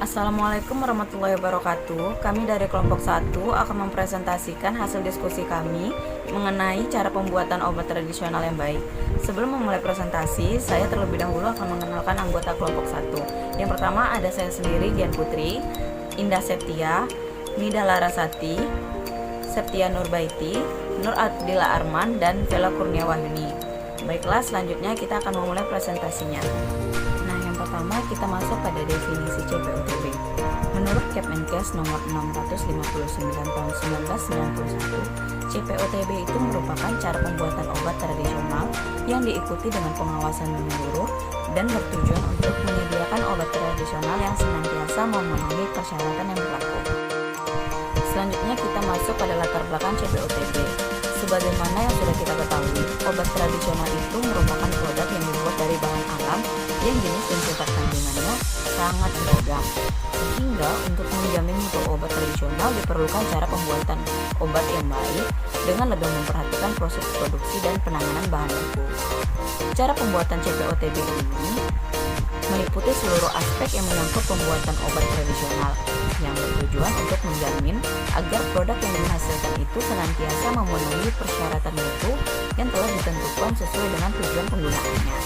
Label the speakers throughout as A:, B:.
A: Assalamualaikum warahmatullahi wabarakatuh. Kami dari kelompok 1 akan mempresentasikan hasil diskusi kami mengenai cara pembuatan obat tradisional yang baik. Sebelum memulai presentasi, saya terlebih dahulu akan mengenalkan anggota kelompok 1. Yang pertama ada saya sendiri, Dian Putri, Indah Septia, Nida Larasati, Septia Nurbaiti, Nur Adila Arman, dan Vela Kurnia Wahyuni. Baiklah, selanjutnya kita akan memulai presentasinya. Pertama, kita masuk pada definisi CPOTB. Menurut Kemenkes nomor 659 tahun 1991, CPOTB itu merupakan cara pembuatan obat tradisional yang diikuti dengan pengawasan menyeluruh dan bertujuan untuk menyediakan obat tradisional yang senantiasa memenuhi persyaratan yang berlaku. Selanjutnya kita masuk pada latar belakang CPOTB. Sebagaimana yang sudah kita ketahui, obat tradisional itu merupakan produk yang dibuat dari bahan alam yang jenis dan sifat kandungannya sangat beragam. Sehingga untuk menjamin mutu obat tradisional diperlukan cara pembuatan obat yang baik dengan lebih memperhatikan proses produksi dan penanganan bahan baku. Cara pembuatan CPOTB ini meliputi seluruh aspek yang menyangkut pembuatan obat tradisional yang bertujuan untuk menjamin agar produk yang dihasilkan itu senantiasa memenuhi persyaratan mutu yang telah ditentukan sesuai dengan tujuan penggunaannya.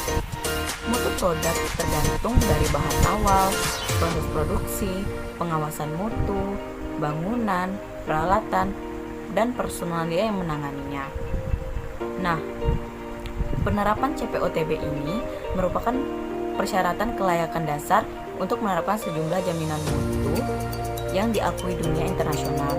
A: Mutu produk tergantung dari bahan awal, proses produksi, pengawasan mutu, bangunan, peralatan, dan personalia yang menanganinya. Nah, penerapan CPOTB ini merupakan persyaratan kelayakan dasar untuk menerapkan sejumlah jaminan mutu yang diakui dunia internasional.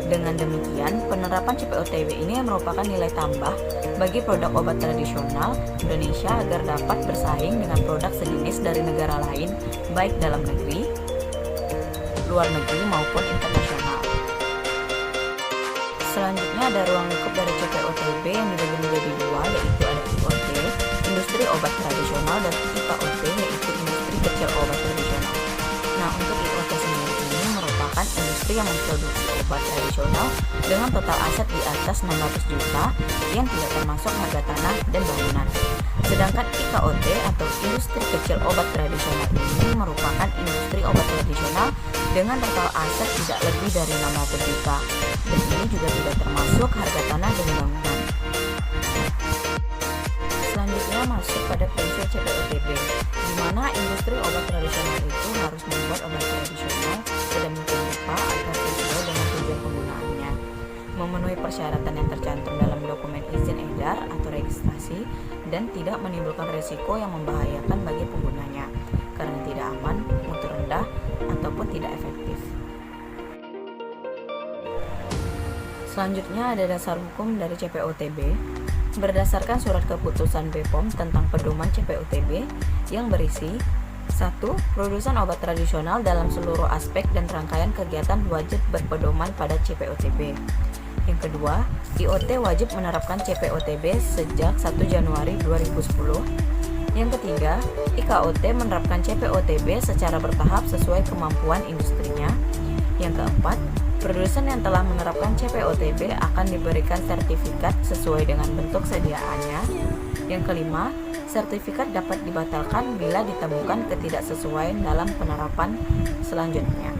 A: Dengan demikian, penerapan CPOTB ini merupakan nilai tambah bagi produk obat tradisional Indonesia agar dapat bersaing dengan produk sejenis dari negara lain, baik dalam negeri, luar negeri maupun internasional. Selanjutnya ada ruang lingkup dari CPOTB yang dibagi menjadi dua, yaitu ada IoT, industri obat tradisional, dan IKOT, yaitu industri kecil obat tradisional. Nah, untuk IoT sendiri ini merupakan industri yang memproduksi obat tradisional dengan total aset di atas 600 juta yang tidak termasuk harga tanah dan bangunan. Sedangkan IKOT atau industri kecil obat tradisional ini merupakan industri obat tradisional dengan total aset tidak lebih dari 600 juta dan ini juga tidak termasuk harga tanah dan bangunan. Selanjutnya masuk pada prinsip CPOTB, di mana industri obat tradisional itu harus membuat obat tradisional sedemikian rupa agar sesuai dengan tujuan penggunaannya, memenuhi persyaratan yang tercantum dalam dokumen izin edar atau registrasi, dan tidak menimbulkan risiko yang membahayakan bagi penggunanya karena tidak aman, mutu rendah, ataupun tidak efektif. Selanjutnya ada dasar hukum dari CPOTB. Berdasarkan surat keputusan BPOM tentang pedoman CPOTB yang berisi 1. Produsen obat tradisional dalam seluruh aspek dan rangkaian kegiatan wajib berpedoman pada CPOTB. Yang kedua, IoT wajib menerapkan CPOTB sejak 1 Januari 2010. Yang ketiga, IKOT menerapkan CPOTB secara bertahap sesuai kemampuan industrinya. Yang keempat, produsen yang telah menerapkan CPOTB akan diberikan sertifikat sesuai dengan bentuk sediaannya. Yang kelima, sertifikat dapat dibatalkan bila ditemukan ketidaksesuaian dalam penerapan selanjutnya.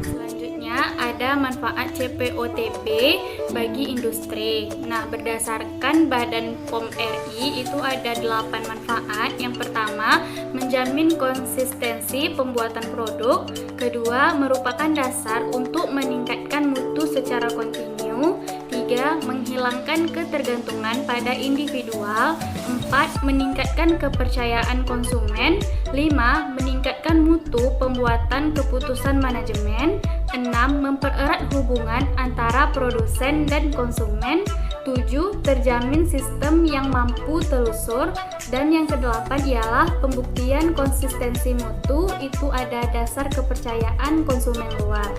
B: Selanjutnya ada manfaat CPOTB bagi industri. Nah, berdasarkan Badan POM RI itu ada 8 manfaat. Yang pertama, menjamin konsistensi pembuatan produk. Kedua, merupakan dasar untuk meningkatkan mutu secara kontinu. 3. Menghilangkan ketergantungan pada individual. 4. Meningkatkan kepercayaan konsumen. 5. Meningkatkan mutu pembuatan keputusan manajemen. 6. Mempererat hubungan antara produsen dan konsumen. 7. Terjamin sistem yang mampu telusur. Dan yang kedelapan ialah pembuktian konsistensi mutu, itu ada dasar kepercayaan konsumen luar.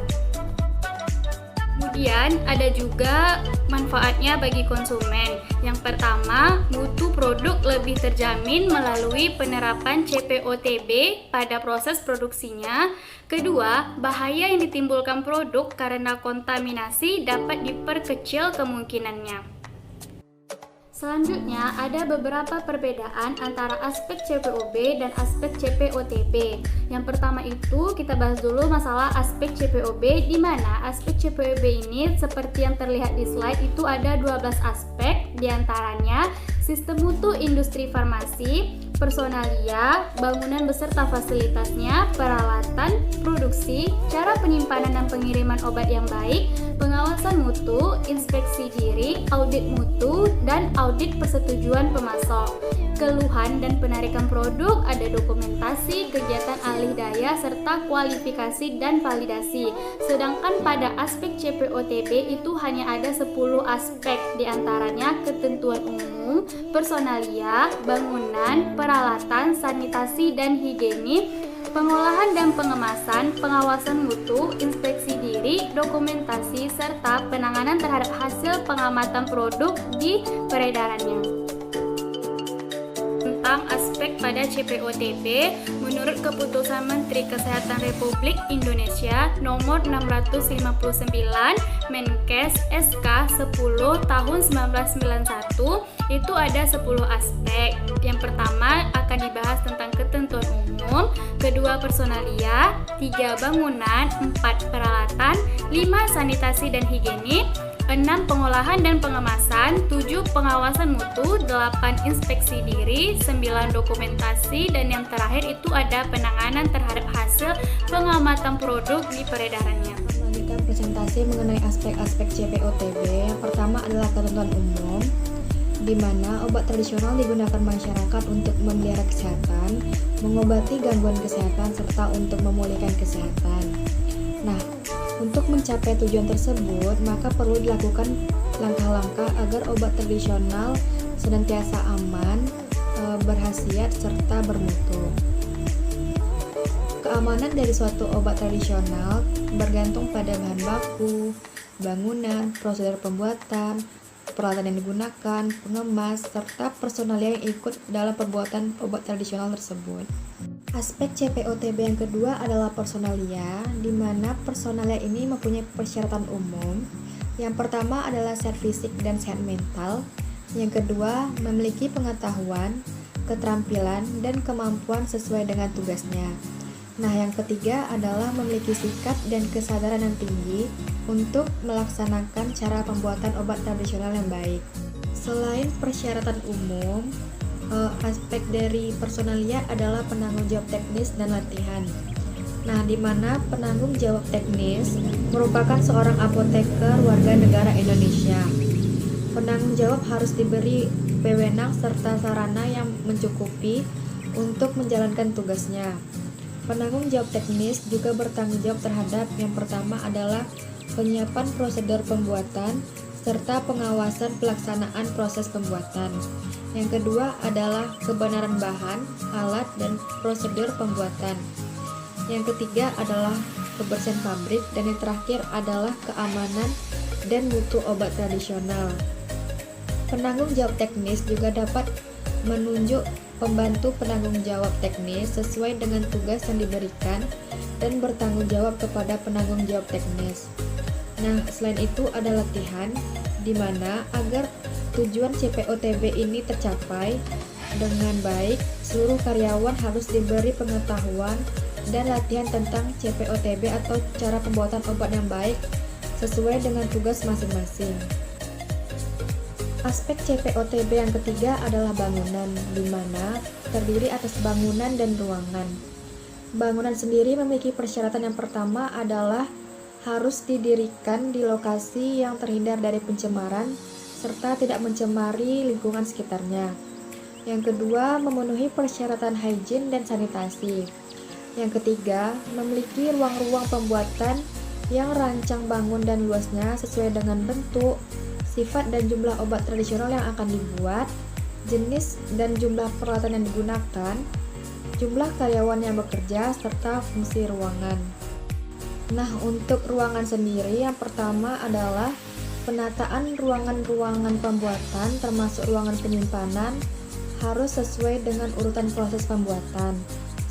B: Kemudian ada juga manfaatnya bagi konsumen. Yang pertama, mutu produk lebih terjamin melalui penerapan CPOTB pada proses produksinya. Kedua, bahaya yang ditimbulkan produk karena kontaminasi dapat diperkecil kemungkinannya. Selanjutnya, ada beberapa perbedaan antara aspek CPOB dan aspek CPOTB. Yang pertama itu kita bahas dulu masalah aspek CPOB, di mana aspek CPOB ini seperti yang terlihat di slide itu ada 12 aspek, diantaranya sistem mutu industri farmasi, personalia, bangunan beserta fasilitasnya, peralatan, produksi, cara penyimpanan dan pengiriman obat yang baik, pengawasan mutu, inspeksi diri, audit mutu, dan audit persetujuan pemasok. Keluhan dan penarikan produk, ada dokumentasi, kegiatan alih daya, serta kualifikasi dan validasi. Sedangkan pada aspek CPOTB itu hanya ada 10 aspek, diantaranya ketentuan umum, personalia, bangunan, peralatan, sanitasi dan higienis, pengolahan dan pengemasan, pengawasan mutu, inspeksi diri, dokumentasi, serta penanganan terhadap hasil pengamatan produk di peredarannya. Tentang aspek pada CPOTB, menurut Keputusan Menteri Kesehatan Republik Indonesia Nomor 659 Menkes SK 10 tahun 1991, itu ada 10 aspek. Yang pertama akan dibahas tentang ketentuan umum, kedua personalia, 3 bangunan, 4 peralatan, 5 sanitasi dan higienis, 6 pengolahan dan pengemasan, 7 pengawasan mutu, 8 inspeksi diri, 9 dokumentasi, dan yang terakhir itu ada penanganan terhadap hasil pengamatan produk di peredarannya.
C: Melanjutkan presentasi mengenai aspek-aspek CPOTB. Yang pertama adalah ketentuan umum, di mana obat tradisional digunakan masyarakat untuk memelihara kesehatan, mengobati gangguan kesehatan, serta untuk memulihkan kesehatan. Nah, untuk mencapai tujuan tersebut, maka perlu dilakukan langkah-langkah agar obat tradisional senantiasa aman, berkhasiat, serta bermutu. Keamanan dari suatu obat tradisional bergantung pada bahan baku, bangunan, prosedur pembuatan, peralatan yang digunakan, pengemas, serta personalia yang ikut dalam pembuatan obat tradisional tersebut. Aspek CPOTB yang kedua adalah personalia, di mana personalia ini mempunyai persyaratan umum. Yang pertama adalah sehat fisik dan sehat mental. Yang kedua, memiliki pengetahuan, keterampilan, dan kemampuan sesuai dengan tugasnya. Nah, yang ketiga adalah memiliki sikap dan kesadaran yang tinggi untuk melaksanakan cara pembuatan obat tradisional yang baik. Selain persyaratan umum, aspek dari personalia adalah penanggung jawab teknis dan latihan. Nah, di mana penanggung jawab teknis merupakan seorang apoteker warga negara Indonesia. Penanggung jawab harus diberi wewenang serta sarana yang mencukupi untuk menjalankan tugasnya. Penanggung jawab teknis juga bertanggung jawab terhadap yang pertama adalah penyiapan prosedur pembuatan serta pengawasan pelaksanaan proses pembuatan. Yang kedua adalah kebenaran bahan, alat, dan prosedur pembuatan. Yang ketiga adalah kebersihan pabrik, dan yang terakhir adalah keamanan dan mutu obat tradisional. Penanggung jawab teknis juga dapat menunjuk pembantu penanggung jawab teknis sesuai dengan tugas yang diberikan dan bertanggung jawab kepada penanggung jawab teknis. Nah, selain itu ada latihan, di mana agar tujuan CPOTB ini tercapai dengan baik, seluruh karyawan harus diberi pengetahuan dan latihan tentang CPOTB atau cara pembuatan obat yang baik sesuai dengan tugas masing-masing. Aspek CPOTB yang ketiga adalah bangunan, di mana terdiri atas bangunan dan ruangan. Bangunan sendiri memiliki persyaratan yang pertama adalah harus didirikan di lokasi yang terhindar dari pencemaran serta tidak mencemari lingkungan sekitarnya. Yang kedua, memenuhi persyaratan higien dan sanitasi. Yang ketiga, memiliki ruang-ruang pembuatan yang rancang bangun dan luasnya sesuai dengan bentuk, sifat dan jumlah obat tradisional yang akan dibuat, jenis dan jumlah peralatan yang digunakan, jumlah karyawan yang bekerja, serta fungsi ruangan. Nah, untuk ruangan sendiri, yang pertama adalah penataan ruangan-ruangan pembuatan termasuk ruangan penyimpanan harus sesuai dengan urutan proses pembuatan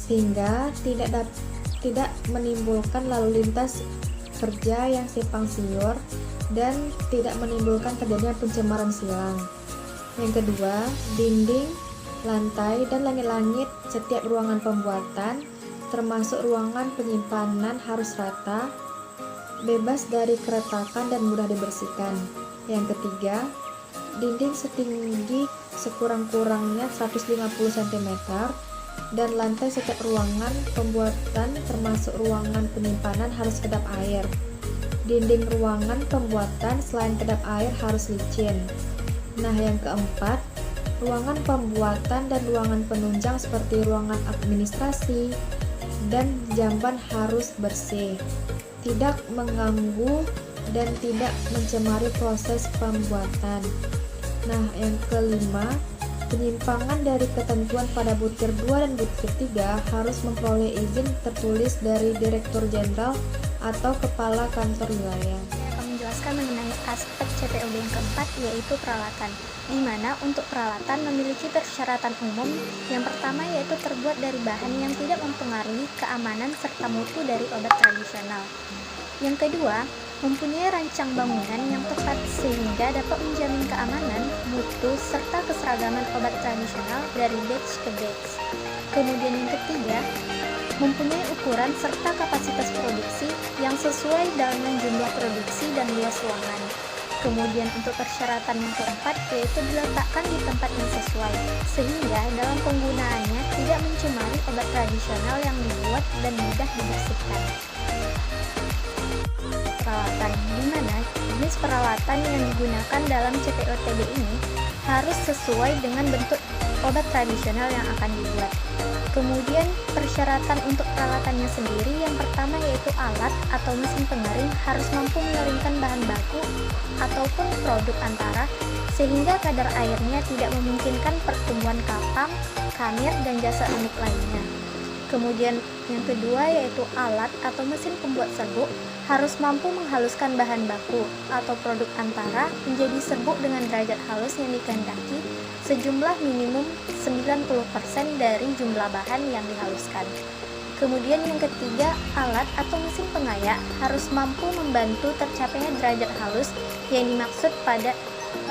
C: sehingga tidak menimbulkan lalu lintas kerja yang simpang siur dan tidak menimbulkan terjadinya pencemaran silang. Yang kedua, dinding, lantai, dan langit-langit setiap ruangan pembuatan, termasuk ruangan penyimpanan harus rata, bebas dari keretakan dan mudah dibersihkan. Yang ketiga, dinding setinggi sekurang-kurangnya 150 cm dan lantai setiap ruangan pembuatan termasuk ruangan penyimpanan harus kedap air. Dinding ruangan pembuatan selain kedap air harus licin. Nah, yang keempat, ruangan pembuatan dan ruangan penunjang seperti ruangan administrasi dan jamban harus bersih, tidak mengganggu dan tidak mencemari proses pembuatan. Nah, yang kelima, penyimpangan dari ketentuan pada butir 2 dan butir 3 harus memperoleh izin tertulis dari Direktur Jenderal atau Kepala Kantor Wilayah.
D: Menjelaskan mengenai aspek CPOB yang keempat, yaitu peralatan, di mana untuk peralatan memiliki persyaratan umum. Yang pertama yaitu terbuat dari bahan yang tidak mempengaruhi keamanan serta mutu dari obat tradisional. Yang kedua, mempunyai rancang bangunan yang tepat sehingga dapat menjamin keamanan, mutu, serta keseragaman obat tradisional dari batch ke batch. Kemudian yang ketiga, mempunyai ukuran serta kapasitas produksi yang sesuai dengan jumlah produksi dan luas ruangan. Kemudian untuk persyaratan yang keempat yaitu diletakkan di tempat yang sesuai, sehingga dalam penggunaannya tidak mencemari obat tradisional yang dibuat dan mudah dibersihkan. Peralatan, di mana jenis peralatan yang digunakan dalam CPOTB ini harus sesuai dengan bentuk obat tradisional yang akan dibuat. Kemudian persyaratan untuk peralatannya sendiri, yang pertama yaitu alat atau mesin pengering harus mampu mengeringkan bahan baku ataupun produk antara sehingga kadar airnya tidak memungkinkan pertumbuhan kapang, kamir, dan jasa unik lainnya. Kemudian yang kedua yaitu alat atau mesin pembuat serbuk harus mampu menghaluskan bahan baku atau produk antara menjadi serbuk dengan derajat halus yang dikehendaki sejumlah minimum 90% dari jumlah bahan yang dihaluskan. Kemudian yang ketiga, alat atau mesin pengayak harus mampu membantu tercapainya derajat halus yang dimaksud pada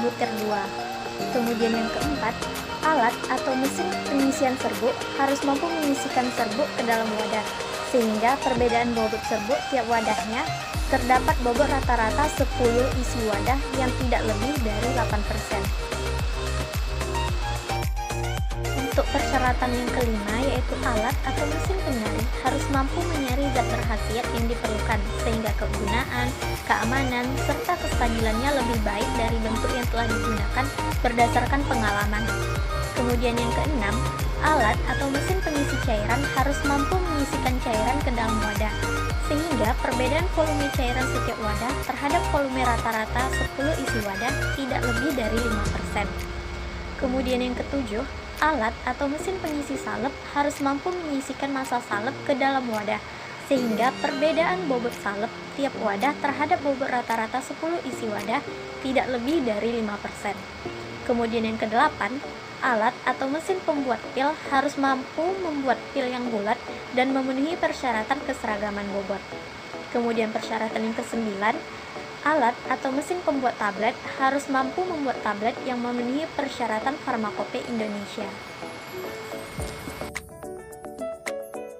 D: butir 2. Kemudian yang keempat, alat atau mesin pengisian serbuk harus mampu mengisikan serbuk ke dalam wadah, sehingga perbedaan bobot serbuk tiap wadahnya terdapat bobot rata-rata 10 isi wadah yang tidak lebih dari 8%. Untuk persyaratan yang kelima yaitu alat atau mesin penyaring harus mampu menyaring zat berkhasiat yang diperlukan sehingga kegunaan, keamanan, serta kestabilannya lebih baik dari bentuk yang telah digunakan berdasarkan pengalaman. Kemudian yang keenam, alat atau mesin pengisi cairan harus mampu mengisikan cairan ke dalam wadah sehingga perbedaan volume cairan setiap wadah terhadap volume rata-rata 10 isi wadah tidak lebih dari 5%. Kemudian yang ketujuh, alat atau mesin pengisi salep harus mampu mengisikan massa salep ke dalam wadah sehingga perbedaan bobot salep tiap wadah terhadap bobot rata-rata 10 isi wadah tidak lebih dari 5%. Kemudian yang kedelapan, alat atau mesin pembuat pil harus mampu membuat pil yang bulat dan memenuhi persyaratan keseragaman bobot. Kemudian persyaratan yang kesembilan, alat atau mesin pembuat tablet harus mampu membuat tablet yang memenuhi persyaratan Farmakope Indonesia.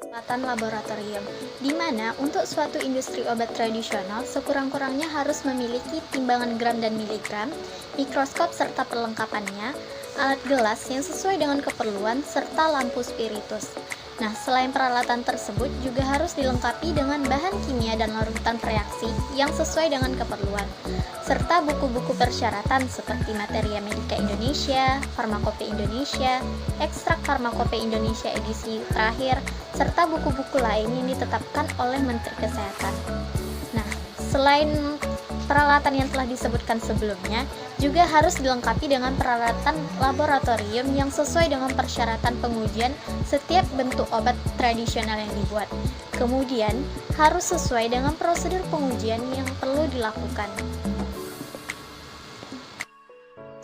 D: Peralatan laboratorium, di mana untuk suatu industri obat tradisional sekurang-kurangnya harus memiliki timbangan gram dan miligram, mikroskop serta perlengkapannya, alat gelas yang sesuai dengan keperluan, serta lampu spiritus. Nah, selain peralatan tersebut juga harus dilengkapi dengan bahan kimia dan larutan reaksi yang sesuai dengan keperluan, serta buku-buku persyaratan seperti Materia Medika Indonesia, Farmakope Indonesia, Ekstrak Farmakope Indonesia edisi terakhir, serta buku-buku lain yang ditetapkan oleh Menteri Kesehatan. Nah, selain peralatan yang telah disebutkan sebelumnya, juga harus dilengkapi dengan peralatan laboratorium yang sesuai dengan persyaratan pengujian setiap bentuk obat tradisional yang dibuat. Kemudian, harus sesuai dengan prosedur pengujian yang perlu dilakukan.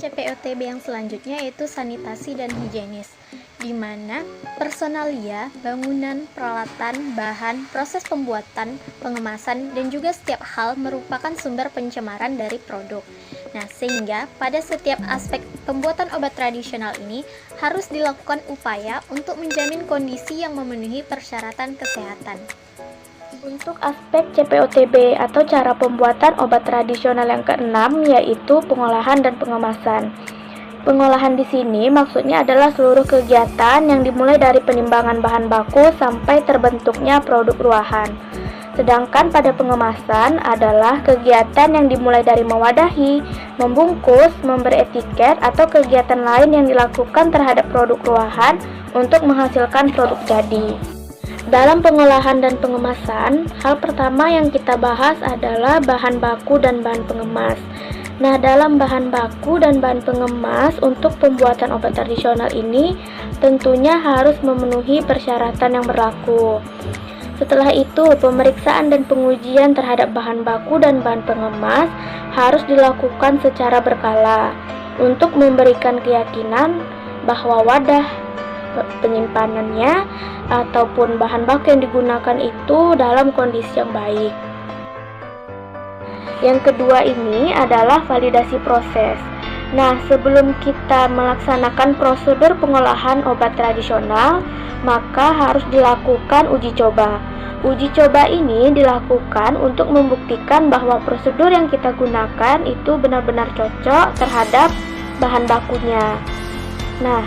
D: CPOTB yang selanjutnya yaitu sanitasi dan higienis, di mana personalia, bangunan, peralatan, bahan, proses pembuatan, pengemasan, dan juga setiap hal merupakan sumber pencemaran dari produk. Nah, sehingga pada setiap aspek pembuatan obat tradisional ini harus dilakukan upaya untuk menjamin kondisi yang memenuhi persyaratan kesehatan.
E: Untuk aspek CPOTB atau cara pembuatan obat tradisional yang keenam, yaitu pengolahan dan pengemasan. Pengolahan di sini maksudnya adalah seluruh kegiatan yang dimulai dari penimbangan bahan baku sampai terbentuknya produk ruahan. Sedangkan pada pengemasan adalah kegiatan yang dimulai dari mewadahi, membungkus, memberi etiket, atau kegiatan lain yang dilakukan terhadap produk ruahan untuk menghasilkan produk jadi. Dalam pengolahan dan pengemasan, hal pertama yang kita bahas adalah bahan baku dan bahan pengemas. Nah, dalam bahan baku dan bahan pengemas untuk pembuatan obat tradisional ini tentunya harus memenuhi persyaratan yang berlaku. Setelah itu, pemeriksaan dan pengujian terhadap bahan baku dan bahan pengemas harus dilakukan secara berkala untuk memberikan keyakinan bahwa wadah penyimpanannya ataupun bahan baku yang digunakan itu dalam kondisi yang baik. Yang kedua ini adalah validasi proses. Nah, sebelum kita melaksanakan prosedur pengolahan obat tradisional, maka harus dilakukan uji coba. Uji coba ini dilakukan untuk membuktikan bahwa prosedur yang kita gunakan itu benar-benar cocok terhadap bahan bakunya. Nah,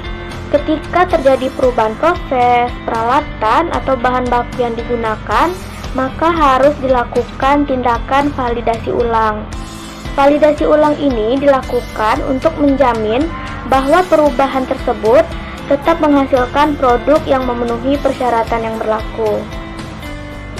E: ketika terjadi perubahan proses, peralatan, atau bahan baku yang digunakan, maka harus dilakukan tindakan validasi ulang. Validasi ulang ini dilakukan untuk menjamin bahwa perubahan tersebut tetap menghasilkan produk yang memenuhi persyaratan yang berlaku.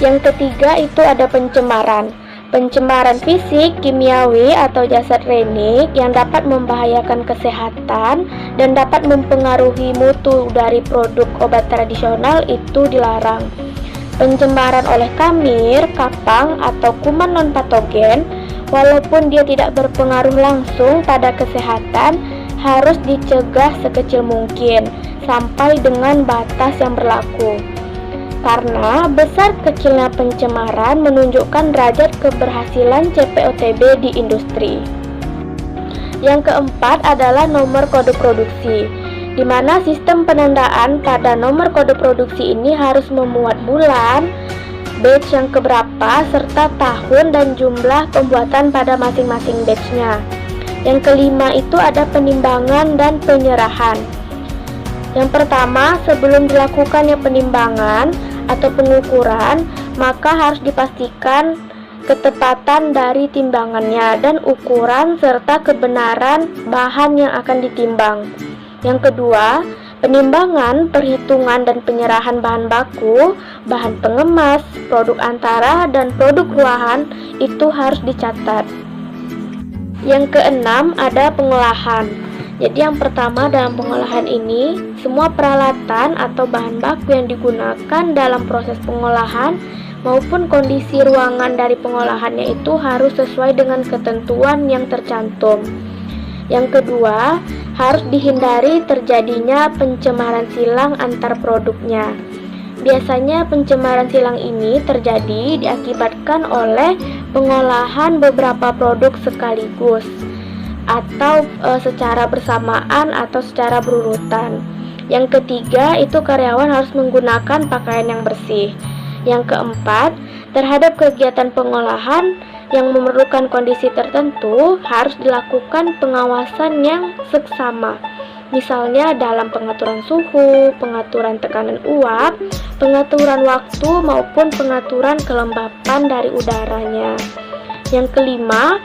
E: Yang ketiga itu ada pencemaran. Pencemaran fisik, kimiawi, atau zat renik yang dapat membahayakan kesehatan dan dapat mempengaruhi mutu dari produk obat tradisional itu dilarang. Pencemaran oleh kamir, kapang, atau kuman non-patogen, walaupun dia tidak berpengaruh langsung pada kesehatan, harus dicegah sekecil mungkin sampai dengan batas yang berlaku. Karena besar kecilnya pencemaran menunjukkan derajat keberhasilan CPOTB di industri. Yang keempat adalah nomor kode produksi, di mana sistem penandaan pada nomor kode produksi ini harus memuat bulan, batch yang keberapa, serta tahun dan jumlah pembuatan pada masing-masing batchnya. Yang kelima itu ada penimbangan dan penyerahan. Yang pertama, sebelum dilakukannya penimbangan atau pengukuran, maka harus dipastikan ketepatan dari timbangannya dan ukuran serta kebenaran bahan yang akan ditimbang. Yang kedua, penimbangan, perhitungan, dan penyerahan bahan baku, bahan pengemas, produk antara, dan produk ruahan itu harus dicatat. Yang keenam ada pengolahan. Jadi yang pertama dalam pengolahan ini, semua peralatan atau bahan baku yang digunakan dalam proses pengolahan maupun kondisi ruangan dari pengolahannya itu harus sesuai dengan ketentuan yang tercantum. Yang kedua, harus dihindari terjadinya pencemaran silang antar produknya. Biasanya pencemaran silang ini terjadi diakibatkan oleh pengolahan beberapa produk sekaligus atau secara bersamaan atau secara berurutan. Yang ketiga, itu karyawan harus menggunakan pakaian yang bersih. Yang keempat, terhadap kegiatan pengolahan yang memerlukan kondisi tertentu harus dilakukan pengawasan yang seksama. Misalnya dalam pengaturan suhu, pengaturan tekanan uap, pengaturan waktu maupun pengaturan kelembapan dari udaranya. Yang kelima,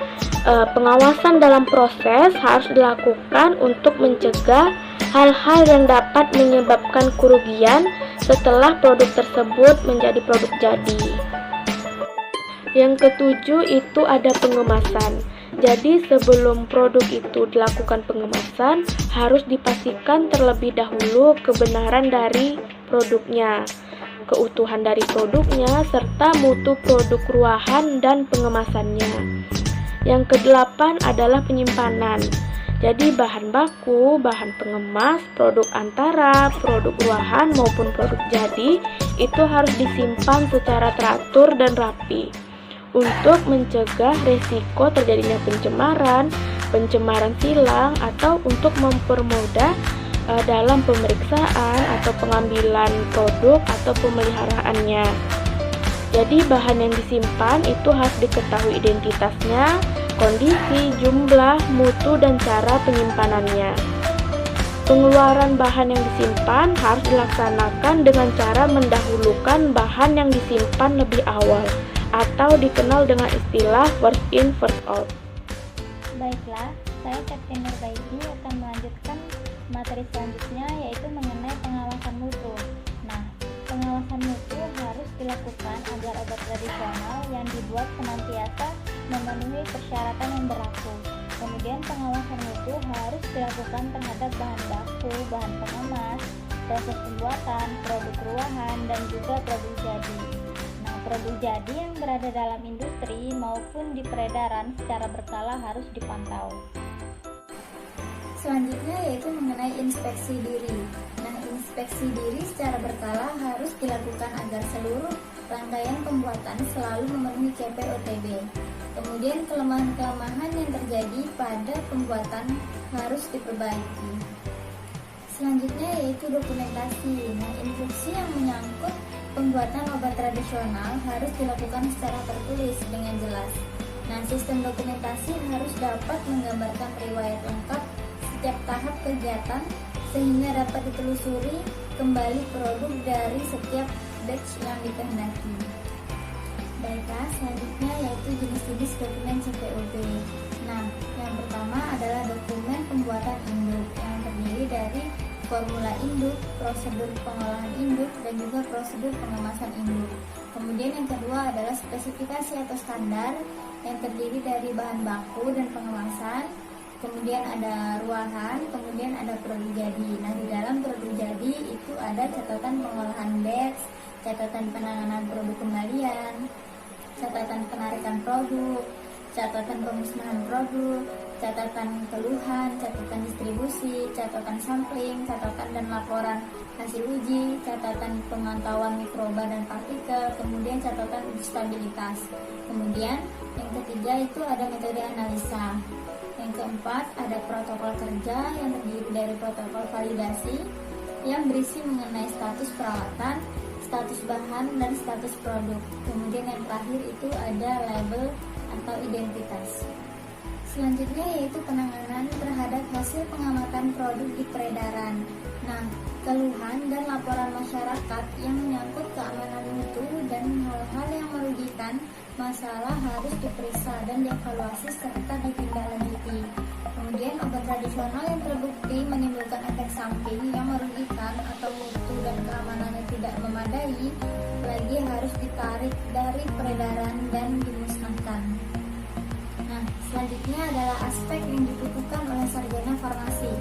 E: pengawasan dalam proses harus dilakukan untuk mencegah hal-hal yang dapat menyebabkan kerugian setelah produk tersebut menjadi produk jadi. Yang ketujuh itu ada pengemasan. Jadi sebelum produk itu dilakukan pengemasan, harus dipastikan terlebih dahulu kebenaran dari produknya, keutuhan dari produknya, serta mutu produk ruahan dan pengemasannya. Yang kedelapan adalah penyimpanan. Jadi bahan baku, bahan pengemas, produk antara, produk ruahan maupun produk jadi itu harus disimpan secara teratur dan rapi untuk mencegah resiko terjadinya pencemaran pencemaran silang atau untuk mempermudah dalam pemeriksaan atau pengambilan produk atau pemeliharaannya. Jadi bahan yang disimpan itu harus diketahui identitasnya, kondisi, jumlah, mutu, dan cara penyimpanannya. Pengeluaran bahan yang disimpan harus dilaksanakan dengan cara mendahulukan bahan yang disimpan lebih awal atau dikenal dengan istilah first in first out.
D: Baiklah, saya Kapten Nurbaiti akan melanjutkan materi selanjutnya, yaitu mengenai pengawasan mutu. Nah, pengawasan mutu harus dilakukan agar obat tradisional yang dibuat senantiasa memenuhi persyaratan yang berlaku. Kemudian pengawasan mutu harus dilakukan terhadap bahan baku, bahan pengemas, proses pembuatan, produk ruahan, dan juga produk jadi. Nah, produk jadi yang berada dalam industri maupun di peredaran secara berkala harus dipantau.
F: Selanjutnya yaitu mengenai inspeksi diri. Nah, inspeksi diri secara berkala harus dilakukan agar seluruh rangkaian pembuatan selalu memenuhi CPOTB. Kemudian kelemahan-kelemahan yang terjadi pada pembuatan harus diperbaiki. Selanjutnya yaitu dokumentasi. Nah, instruksi yang menyangkut pembuatan obat tradisional harus dilakukan secara tertulis dengan jelas. Nah, sistem dokumentasi harus dapat menggambarkan riwayat lengkap setiap tahap kegiatan sehingga dapat ditelusuri kembali produk dari setiap batch yang dikehendaki. Baiklah, selanjutnya yaitu jenis-jenis dokumen CPOB. Nah, yang pertama adalah dokumen pembuatan induk yang terdiri dari formula induk, prosedur pengolahan induk, dan juga prosedur pengemasan induk. Kemudian yang kedua adalah spesifikasi atau standar yang terdiri dari bahan baku dan pengemasan. Kemudian ada ruahan, kemudian ada produk jadi. Nah, di dalam produk jadi itu ada catatan pengolahan batch, catatan penanganan produk kembalian, catatan penarikan produk, catatan pemusnahan produk, catatan keluhan, catatan distribusi, catatan sampling, catatan dan laporan hasil uji, catatan pemantauan mikroba dan partikel, kemudian catatan uji stabilitas. Kemudian yang ketiga itu ada metode analisa. Yang keempat ada protokol kerja yang terdiri dari protokol validasi yang berisi mengenai status perawatan, status bahan, dan status produk. Kemudian yang terakhir itu ada label atau identitas. Selanjutnya yaitu penanganan terhadap hasil pengamatan produk di peredaran. Nah, keluhan dan laporan masyarakat yang menyangkut keamanan mutu dan hal-hal yang merugikan masalah harus diperiksa dan dievaluasi serta ditindaklanjuti. Kemudian obat tradisional yang terbukti menimbulkan efek samping yang merugikan atau mutu dan keamanannya tidak memadai lagi harus ditarik dari peredaran dan dimusnahkan. Nah, selanjutnya adalah aspek yang dibutuhkan oleh sarjana farmasi.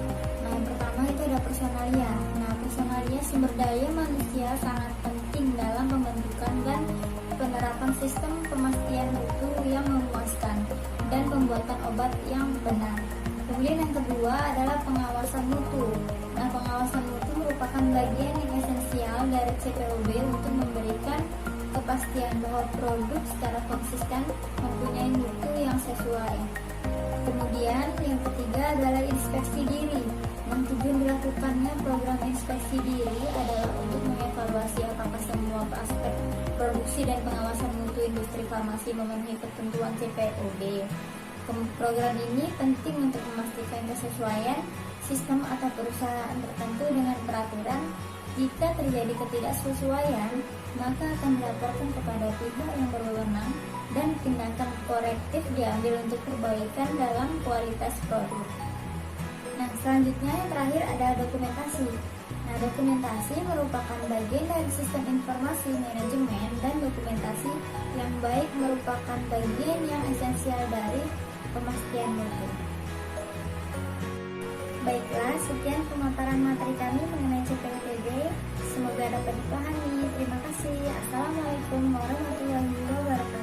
F: Nah, yang pertama itu ada personalia. Nah, personalia sumber daya manusia sangat penting dalam pembentukan dan penerapan sistem pemastian mutu yang memuaskan dan pembuatan obat yang benar. Kemudian yang kedua adalah pengawasan mutu. Nah, pengawasan mutu merupakan bagian yang esensial dari CPOB untuk memberikan kepastian bahwa produk secara konsisten mempunyai mutu yang sesuai. Kemudian yang ketiga adalah inspeksi diri. Tujuan dilakukannya program inspeksi diri adalah untuk mengevaluasi apakah semua aspek produksi dan pengawasan mutu industri farmasi memenuhi ketentuan CPOB. Program ini penting untuk memastikan kesesuaian sistem atau perusahaan tertentu dengan peraturan. Jika terjadi ketidaksesuaian, maka akan dilaporkan kepada pihak yang berwenang dan tindakan korektif diambil untuk perbaikan dalam kualitas produk. Nah, selanjutnya yang terakhir ada dokumentasi. Nah, dokumentasi merupakan bagian dari sistem informasi manajemen dan dokumentasi yang baik merupakan bagian yang esensial dari pemastian mutu. Baiklah, sekian pemaparan materi kami mengenai CPOTB. Semoga dapat dipahami. Terima kasih. Assalamualaikum warahmatullahi wabarakatuh.